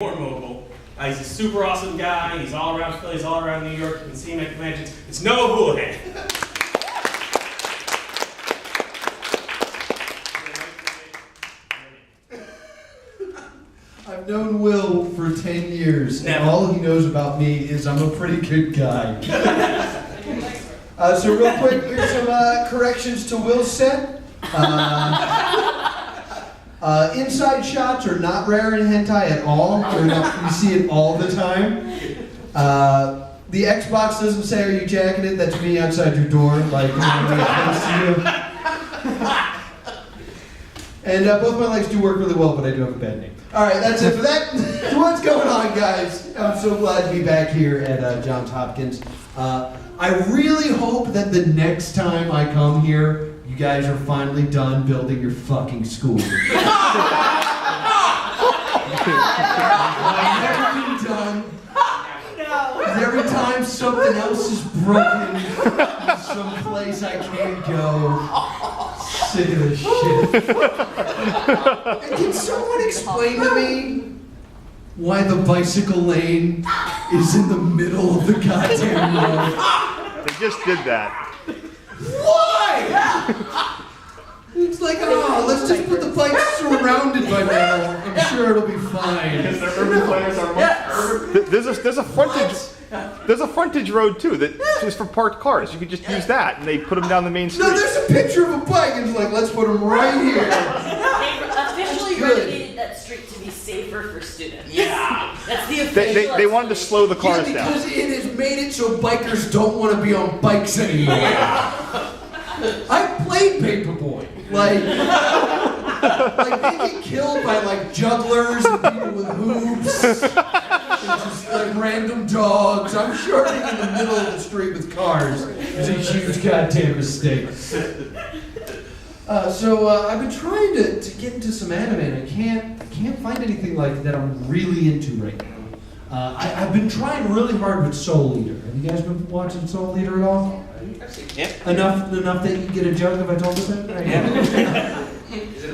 More mobile. He's a super awesome guy. He's all around Philly. He's all around New York. You can see him at conventions. It's Noah Houlihan. I've known Will for 10 years, and all he knows about me is I'm a pretty good guy. So real quick, here's some corrections to Will's set. Inside shots are not rare in hentai at all. You see it all the time. The Xbox doesn't say, "Are you jacking it?" That's me outside your door, like, close to you. And both my legs do work really well, but I do have a bad name. All right, that's it for that. What's going on, guys? I'm so glad to be back here at Johns Hopkins. I really hope that the next time I come here, you guys are finally done building your fucking school. I've never been done. Because every time something else is broken, there's some place I can't go. Sick of this shit. And can someone explain to me why the bicycle lane is in the middle of the goddamn road? They just did that. Why? It's like, oh, let's just put the bikes surrounded by metal. I'm sure it'll be fine. Because the urban players are more urban. There's a frontage road too that is for parked cars. You could just use that, and they put them down the main street. No, there's a picture of a bike, and it's like, let's put them right here. They officially renovated that street to be safer for students. Yeah. That's the official. They wanted to slow the cars Yeah, down. because it has made it so bikers don't want to be on bikes anymore. I played Paperboy. Like they get killed by like jugglers and people with hoops. And just like random dogs. I'm sure being in the middle of the street with cars is a huge goddamn mistake. So I've been trying to get into some anime, and I can't find anything like that I'm really into right now. I've been trying really hard with Soul Eater. Have you guys been watching Soul Eater at all? Yeah. Enough that you get a joke if I told you that? Yeah.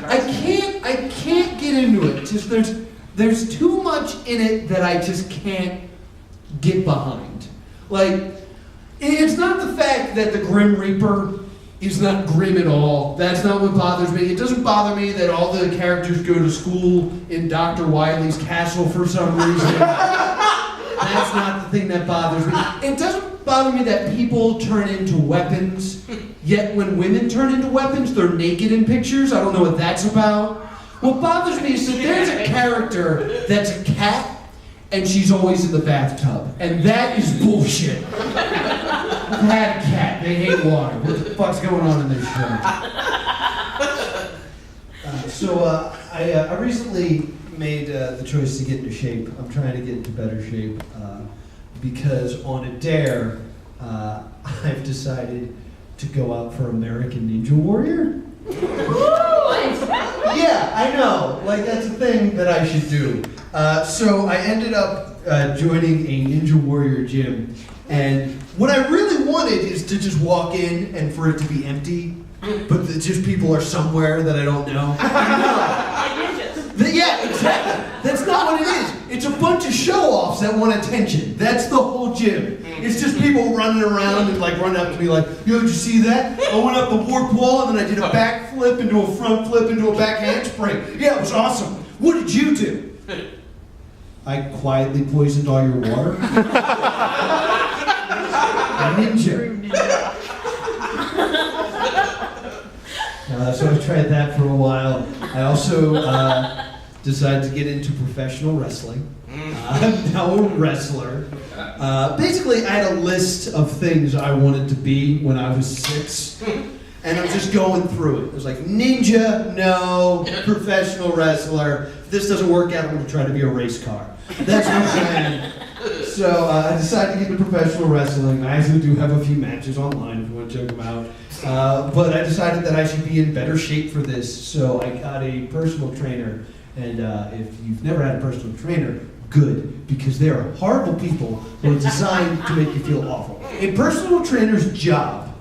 I can't get into it. Just there's too much in it that I just can't get behind. Like, it's not the fact that the Grim Reaper is not grim at all. That's not what bothers me. It doesn't bother me that all the characters go to school in Dr. Wily's castle for some reason. That's not the thing that bothers me. It doesn't bother me that people turn into weapons, yet when women turn into weapons, they're naked in pictures. I don't know what that's about. What bothers me is that there's a character that's a cat, and she's always in the bathtub. And that is bullshit. I've had a cat. They hate water. What the fuck's going on in this show? I recently made the choice to get into shape. I'm trying to get into better shape because on a dare, I've decided to go out for American Ninja Warrior. Yeah, I know. Like, that's a thing that I should do. So I ended up joining a Ninja Warrior gym, and what I really wanted is to just walk in and for it to be empty, but just people are somewhere that I don't know. Yeah, exactly. That's not what it is. It's a bunch of show-offs that want attention. That's the whole gym. It's just people running around and like running up to me like, yo, did you see that? I went up the warp wall and then I did a back flip into a front flip into a back handspring. Yeah, it was awesome. What did you do? I quietly poisoned all your water. A ninja. So I tried that for a while. I also decided to get into professional wrestling. I'm now a wrestler. Basically, I had a list of things I wanted to be when I was 6. And I'm just going through it. It was like, ninja, no. Professional wrestler. If this doesn't work out, I'm going to try to be a race car. That's my plan. So I decided to get into professional wrestling. I actually do have a few matches online if you want to check them out. But I decided that I should be in better shape for this. So I got a personal trainer. And if you've never had a personal trainer, good, because they are horrible people who are designed to make you feel awful. A personal trainer's job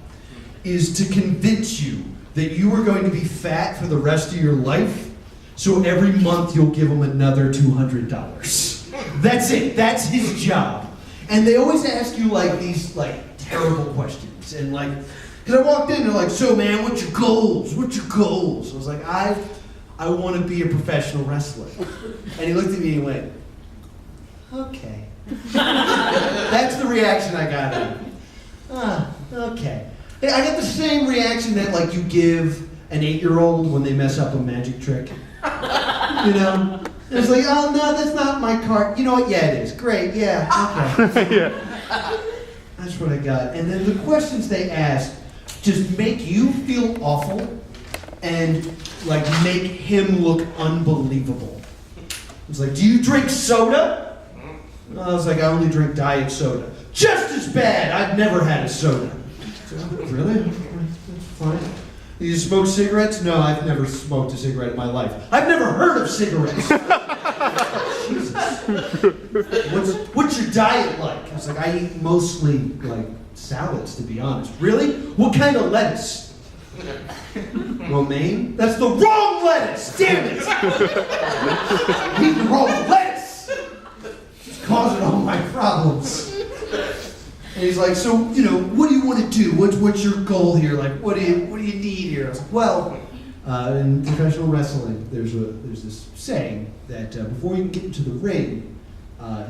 is to convince you that you are going to be fat for the rest of your life, so every month you'll give them another $200. That's it. That's his job. And they always ask you like these like terrible questions. And like, because I walked in, they're like, so man, what's your goals? What's your goals? I was like, I want to be a professional wrestler. And he looked at me and he went, okay. That's the reaction I got out of it. Okay. I got the same reaction that like you give an 8-year-old when they mess up a magic trick. You know? It's like, oh no, that's not my card. You know what? Yeah, it is. Great, yeah, okay. Yeah. That's what I got. And then the questions they asked just make you feel awful and like make him look unbelievable. It's like, do you drink soda? I was like, I only drink diet soda. Just as bad. I've never had a soda. So, really? That's fine. You smoke cigarettes? No, I've never smoked a cigarette in my life. I've never heard of cigarettes. Jesus. What's your diet like? I was like, I eat mostly like salads, to be honest. Really? What kind of lettuce? Romaine? That's the wrong lettuce! Damn it! I eat the wrong lettuce! It's causing all my problems. And he's like, so, you know, what do you want to do? What's your goal here? Like, what do you need here? I was like, well, in professional wrestling, there's this saying that before you can get into the ring,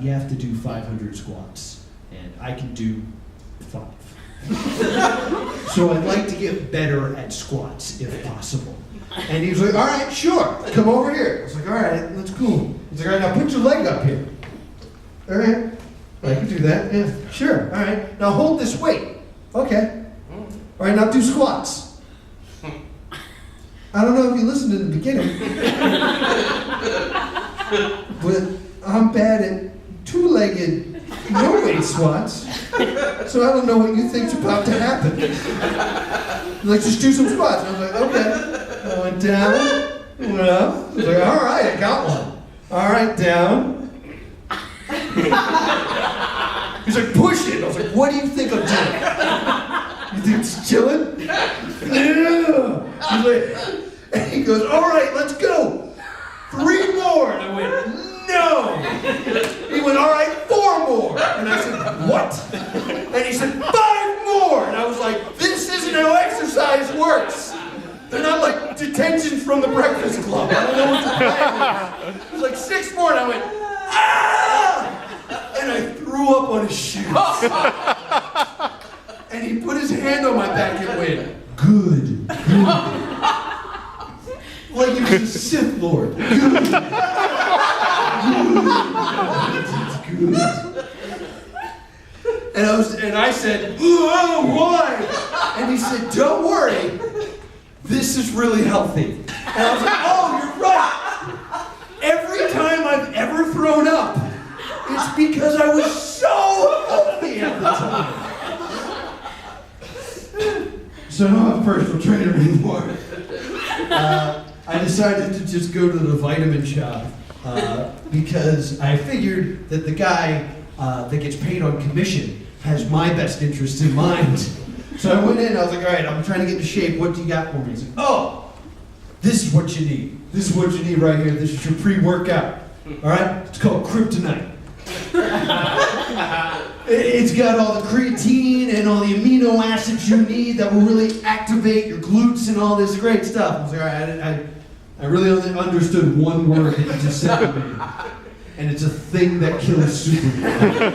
you have to do 500 squats, and I can do 5. So I'd like to get better at squats if possible. And he was like, all right, sure, come over here. I was like, all right, that's cool. He's like, all right, now put your leg up here. All right. I can do that, yeah, sure. All right, now hold this weight. Okay. All right, now do squats. I don't know if you listened in the beginning, but I'm bad at 2-legged, no-weight squats, so I don't know what you think's about to happen. Like, just do some squats. I was like, okay. I went down, went up. I was like, all right, I got one. All right, down. He's like, push it. I was like, what do you think I'm doing? You think it's chilling? Yeah. He's like, and he goes, all right, let's go. 3 more. And I went, no. He went, all right, 4 more. And I said, what? And he said, 5 more. And I was like, this isn't how exercise works. They're not like detentions from the Breakfast Club. I don't know what the plan is. It was like 6 more. And I went, ah! And I threw up on his shoes. And he put his hand on my back and went, good. Like he was a Sith Lord. Good. Good. And I said, oh, why? And he said, don't worry. This is really healthy. And I was like, oh, you're right. Every time I've ever thrown up, it's because I was so healthy at the time. So I'm not a personal trainer anymore. I decided to just go to the vitamin shop because I figured that the guy that gets paid on commission has my best interest in mind. So I went in, I was like, all right, I'm trying to get into shape. What do you got for me? He's like, oh, this is what you need. This is what you need right here. This is your pre-workout. All right? It's called Kryptonite. It's got all the creatine and all the amino acids you need that will really activate your glutes and all this great stuff. I was like, all right, I really only understood one word that you just said to me. And it's a thing that kills Superman.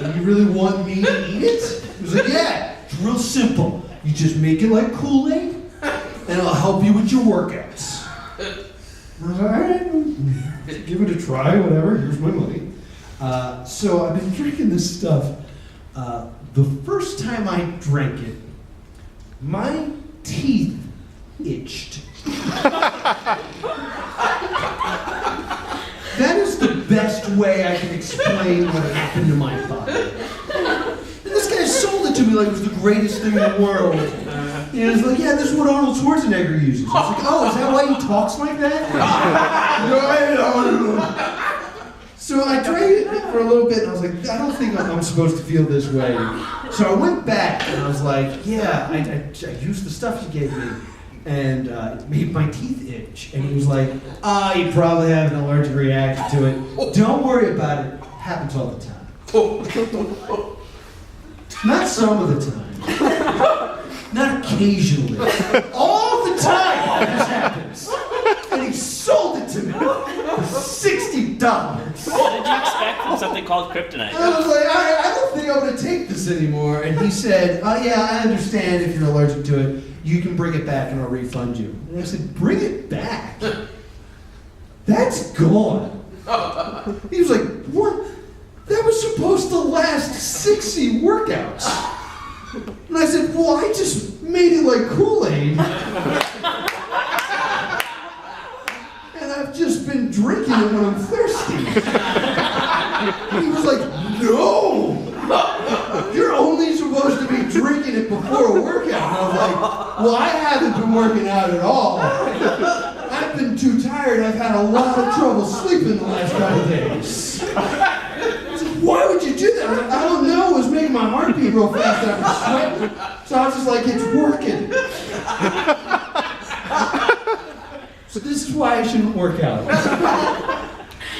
And you really want me to eat it? He was like, yeah, it's real simple. You just make it like Kool-Aid, and it'll help you with your workouts. I was like, all right, give it a try, whatever, here's my money. So I've been drinking this stuff. The first time I drank it, my teeth itched. That is the best way I can explain what happened to my body. And this guy sold it to me like it was the greatest thing in the world. And he was like, yeah, this is what Arnold Schwarzenegger uses. I was like, oh, is that why he talks like that? So I drank it for a little bit, and I was like, I don't think I'm supposed to feel this way. So I went back, and I was like, yeah, I used the stuff you gave me. and it made my teeth itch. And he was like, you probably have an allergic reaction to it. Don't worry about it. Happens all the time. Not some of the time. Not occasionally. All the time this happens. And he sold it to me for $60. What did you expect from something called kryptonite? I was like, I don't think I'm going to take this anymore. And he said, yeah, I understand if you're allergic to it. You can bring it back and I'll refund you. And I said, bring it back? That's gone. He was like, what? That was supposed to last 60 workouts. And I said, well, I just made it like Kool-Aid. And I've just been drinking it when I'm thirsty. He was like, no! You're only supposed to be drinking it before a workout. And I was like, well, I haven't been working out at all. I've been too tired. I've had a lot of trouble sleeping the last couple of days. Why would you do that? I was like, I don't know. It was making my heart beat real fast and I was sweating. So I was just like, it's working. So this is why I shouldn't work out.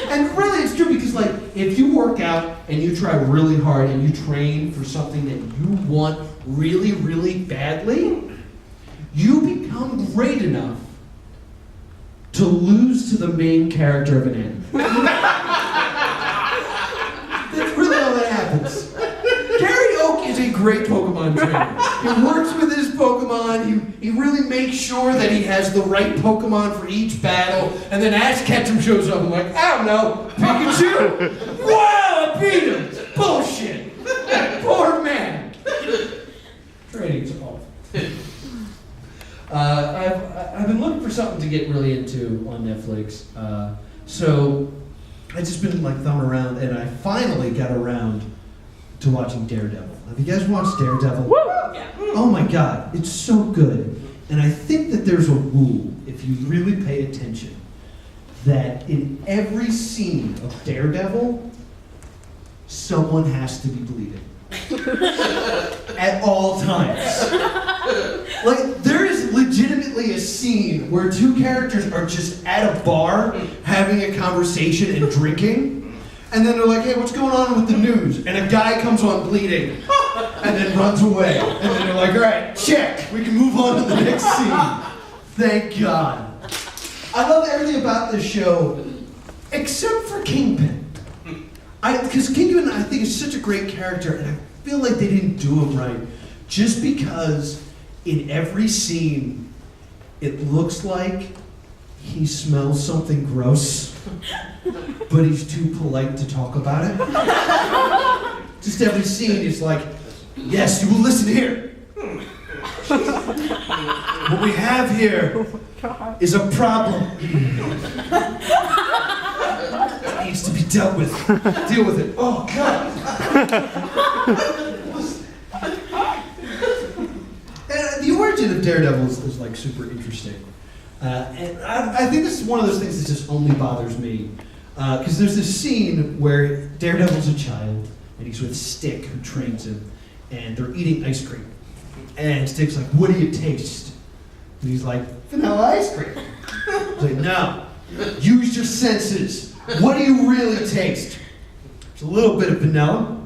And really it's true because like, if you work out and you try really hard and you train for something that you want really, really badly, you become great enough to lose to the main character of an anime. That's really all that happens. Gary Oak is a great Pokemon trainer. He works with his Pokemon, he really makes sure that he has the right Pokemon for each battle, and then Ash Ketchum shows up and I'm like, I don't know, Pikachu? Wow, I beat him! Bullshit! Poor man! Training's awful. I've been looking for something to get really into on Netflix, so I've just been like thumbing around, and I finally got around to watching Daredevil. Have you guys watched Daredevil? Woo! Yeah. Oh my God, it's so good. And I think that there's a rule, if you really pay attention, that in every scene of Daredevil, someone has to be bleeding. At all times. Like, there is legitimately a scene where two characters are just at a bar having a conversation and drinking, and then they're like, hey, what's going on with the news? And a guy comes on bleeding, and then runs away. And then they're like, all right, check, we can move on to the next scene. Thank God. I love everything about this show, except for Kingpin. Because Kingpin, I think, is such a great character, and I feel like they didn't do him right. Just because in every scene, it looks like he smells something gross, but he's too polite to talk about it. Just every scene is like, yes, you will listen here. What we have here is a problem. It needs to be dealt with. Deal with it. Oh, God. And the origin of Daredevil is like super interesting. And I think this is one of those things that just only bothers me. Because there's this scene where Daredevil's a child, and he's with Stick, who trains him, and they're eating ice cream. And Stick's like, what do you taste? And he's like, vanilla ice cream. He's like, no, use your senses. What do you really taste? There's a little bit of vanilla.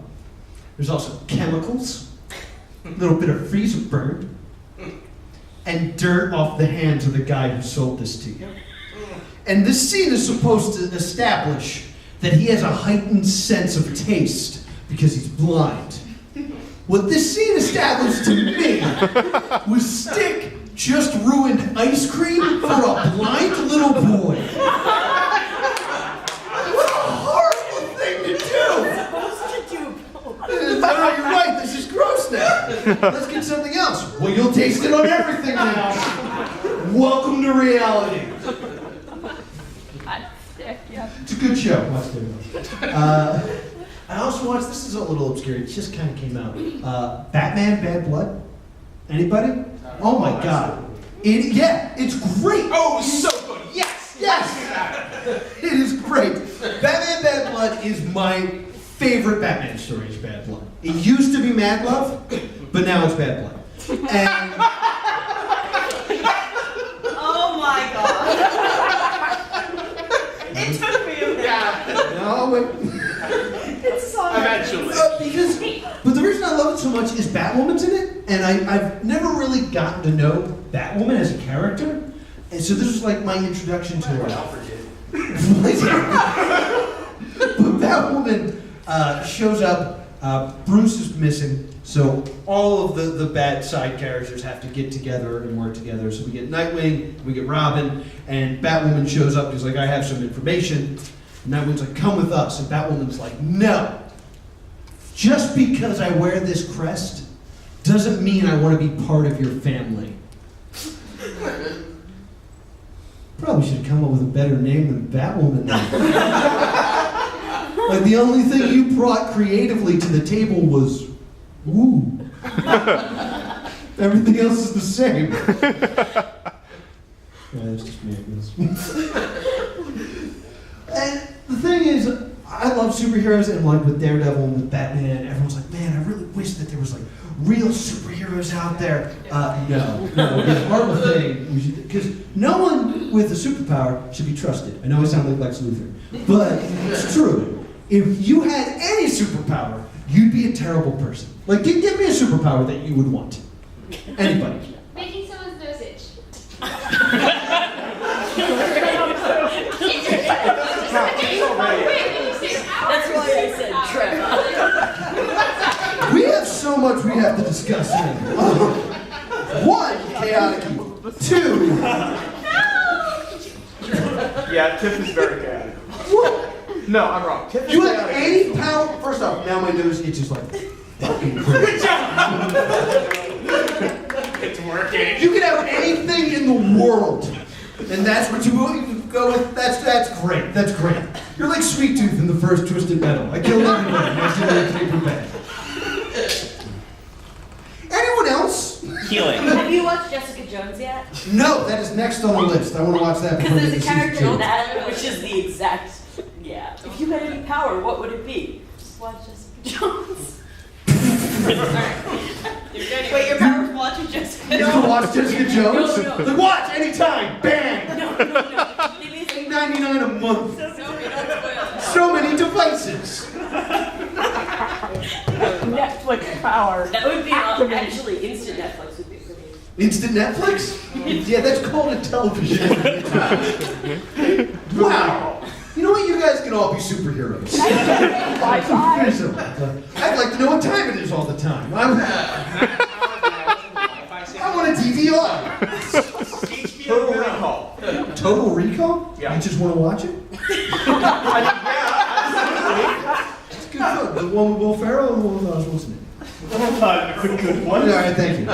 There's also chemicals, a little bit of freezer burn, and dirt off the hands of the guy who sold this to you. And this scene is supposed to establish that he has a heightened sense of taste because he's blind. What this scene established to me was Stick just ruined ice cream for a blind little boy. What a horrible thing to do! No, you're right, this is gross now. Let's get something else. Well, you'll taste it on everything now. Welcome to reality. It's a good show. Watch Daredevil. I also watched, this is a little obscure, it just kind of came out. Batman Bad Blood? Anybody? Oh my God. It's great. Oh, so good. Yes. Yes. It is great. Batman Bad Blood is my favorite Batman story is Bad Blood. It used to be Mad Love, but now it's Bad Blood. And way. It's a song. Eventually. But the reason I love it so much is Batwoman's in it, and I've never really gotten to know Batwoman as a character, and so this was like my introduction to her. Alfred did. But Batwoman shows up, Bruce is missing, so all of the bad side characters have to get together and work together. So we get Nightwing, we get Robin, and Batwoman shows up, he's like, I have some information. And Nightwing's like, come with us, and Batwoman's like, no. Just because I wear this crest doesn't mean I want to be part of your family. Probably should have come up with a better name than Batwoman. Like the only thing you brought creatively to the table was woo. Everything else is the same. Yeah, that's just me. And the thing is, I love superheroes, and like with Daredevil and with Batman, everyone's like, man, I really wish that there was like real superheroes out there. No, the horrible thing, because no one with a superpower should be trusted. I know I sound like Lex Luthor, but it's true. If you had any superpower, you'd be a terrible person. Like, give me a superpower that you would want. Anybody. Making someone's nose itch. That's why I said Trevor. We have so much we have to discuss here. One, chaotic evil. Two, Yeah, Tiff is very chaotic. what? No, I'm wrong. Tiff is You have chaotic. any power? First off, now my nose itches like fucking crazy. It's working. You can have anything in the world, and that's what you go with. That's great. That's great. You're like Sweet Tooth in the first Twisted Metal. I killed everybody. Next thing I paper bag. Anyone else? Healing. Have you watched Jessica Jones yet? No, that is next on the list. I want to watch that. Because before there's a we get to season character in two. that which is the exact. Yeah. If you had any power, what would it be? Just watch Jessica Jones. Wait, your power is watching Jessica You Jones? can watch Jessica Jones? No. Like, watch anytime. Bang. No. Maybe it's like $8.99 a month. so don't spoil So many devices. Netflix power. That would be actually instant Netflix would be pretty. Instant Netflix? Yeah, that's called a television. Wow. You know what? You guys can all be superheroes. Wi-Fi. I'd like to know what time it is all the time. I want a DVR. Total Recall. Total Recall? Yeah. You just want to watch it? It's good fun. The one with Will Ferrell and the one with what's his name? Good All right, thank you.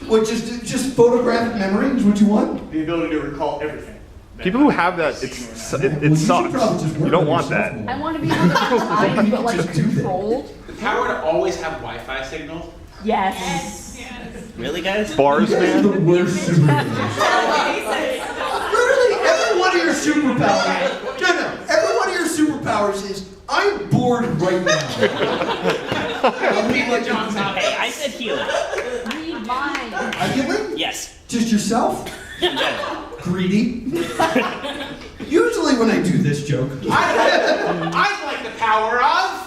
What, just photographic memory is what you want? The ability to recall everything. People who have that, it you should sucks. probably just work You don't on want yourself that. more. I want to be able to time, but like Just do that. controlled. The power to always have Wi-Fi signals. Yes. Really, guys? Bars, You guys are man. the worst superheroes. Literally, every one of your superpowers. No. Every one of your superpowers is I'm bored right now. People at John's house. Hey, I said healing. Read mine. Healing? Yes. Just yourself? In general. Greedy? Usually when I do this joke, I'd like the power of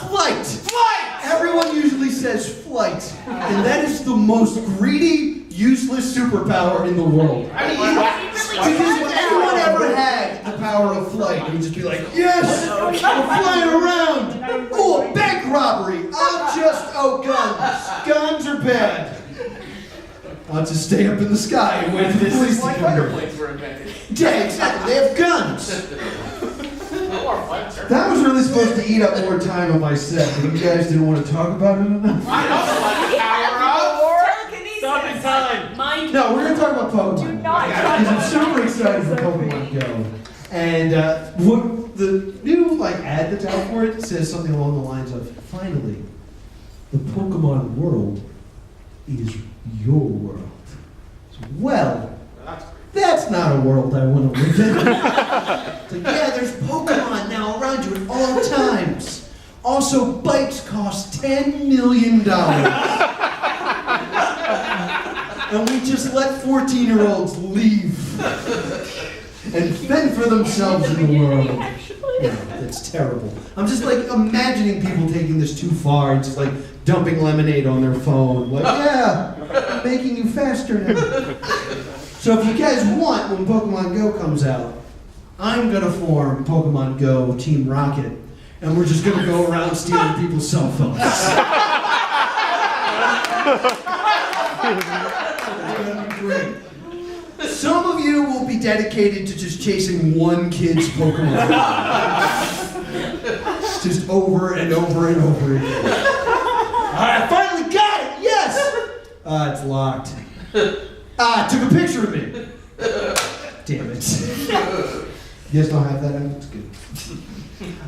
flight. flight. Everyone usually says flight, and that is the most greedy, useless superpower in the world. I mean, Because when anyone ever had the power of flight, it would just be like, yes, I'm flying around. Oh, a bank robbery. Guns. Guns are bad. I'll just stay up in the sky and wait for the police to like come here. fighter planes were invented. Yeah, exactly. They have guns. Or flights are. That was really supposed to eat up more time on my set, but you guys didn't want to talk about it enough. I also like the power Telekinesis. Stop in time. Mind. No, we're going to talk about Pokemon. Do not Because I'm super excited for Pokemon Go. And what the new ad that's out for it says something along the lines of, finally, the Pokemon world is your world. Well, that's not a world I want to live in. It's like, yeah, there's Pokemon now around you at all times. Also, bikes cost $10 million. And we just let 14-year-olds leave and fend for themselves in the world. It's terrible. I'm just like imagining people taking this too far and just like dumping lemonade on their phone. Like, yeah, I'm making you faster now. So if you guys want, when Pokemon Go comes out, I'm gonna form Pokemon Go Team Rocket, and we're just gonna go around stealing people's cell phones. It's gonna be great. Some of you will be dedicated to just chasing one kid's Pokemon. Just over and over and over again. I finally got it! Yes! It's locked. It took a picture of me. Damn it. You guys don't have that? That's good.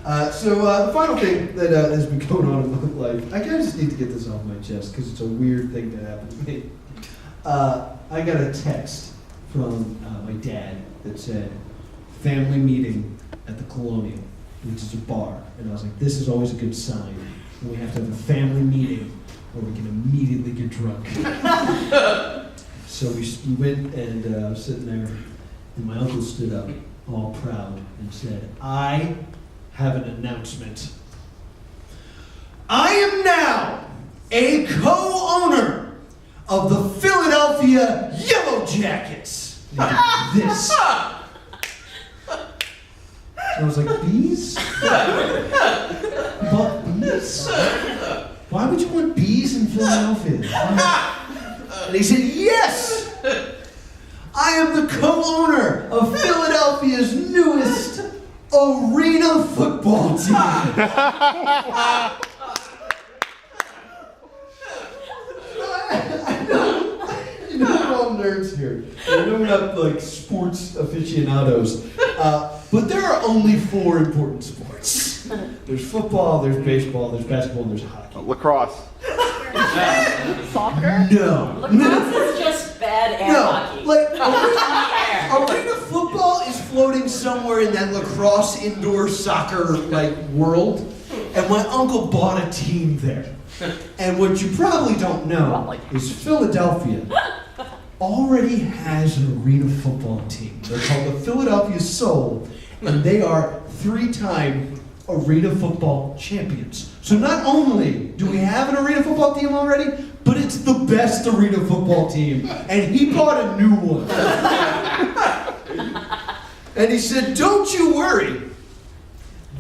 The final thing that has been going on in my life, I kind of just need to get this off my chest because it's a weird thing that happened to me. I got a text from my dad that said, family meeting at the Colonial, which is a bar. And I was like, this is always a good sign. And we have to have a family meeting where we can immediately get drunk. So we went and I was sitting there, and my uncle stood up, all proud, and said, I have an announcement. I am now a co-owner of the Philadelphia Yellow Jackets. This. And I was like, bees? You bought bees? Why would you want bees in Philadelphia? And he said, yes! I am the co-owner of Philadelphia's newest arena football team. I know we're all nerds here. I know we're not like sports aficionados. But there are only 4 important sports. There's football, there's baseball, there's basketball, and there's hockey. Lacrosse. Soccer? No. Lacrosse is just bad air hockey. Like arena football is floating somewhere in that lacrosse indoor soccer like world, and my uncle bought a team there. And what you probably don't know is Philadelphia already has an arena football team. They're called the Philadelphia Soul, and they are 3-time arena football champions. So not only do we have an arena football team already, but it's the best arena football team. And he bought a new one. And he said, don't you worry.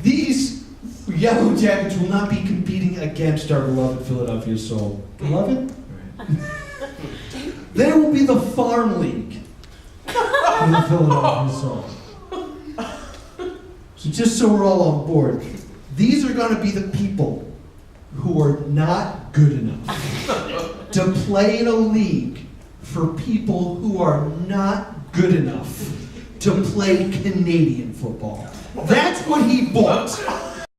These Yellow Jackets will not be competing against our beloved Philadelphia Soul. Beloved? They will be the farm league for the Philadelphia Soul. So just so we're all on board, these are going to be the people who are not good enough to play in a league for people who are not good enough to play Canadian football. That's what he bought.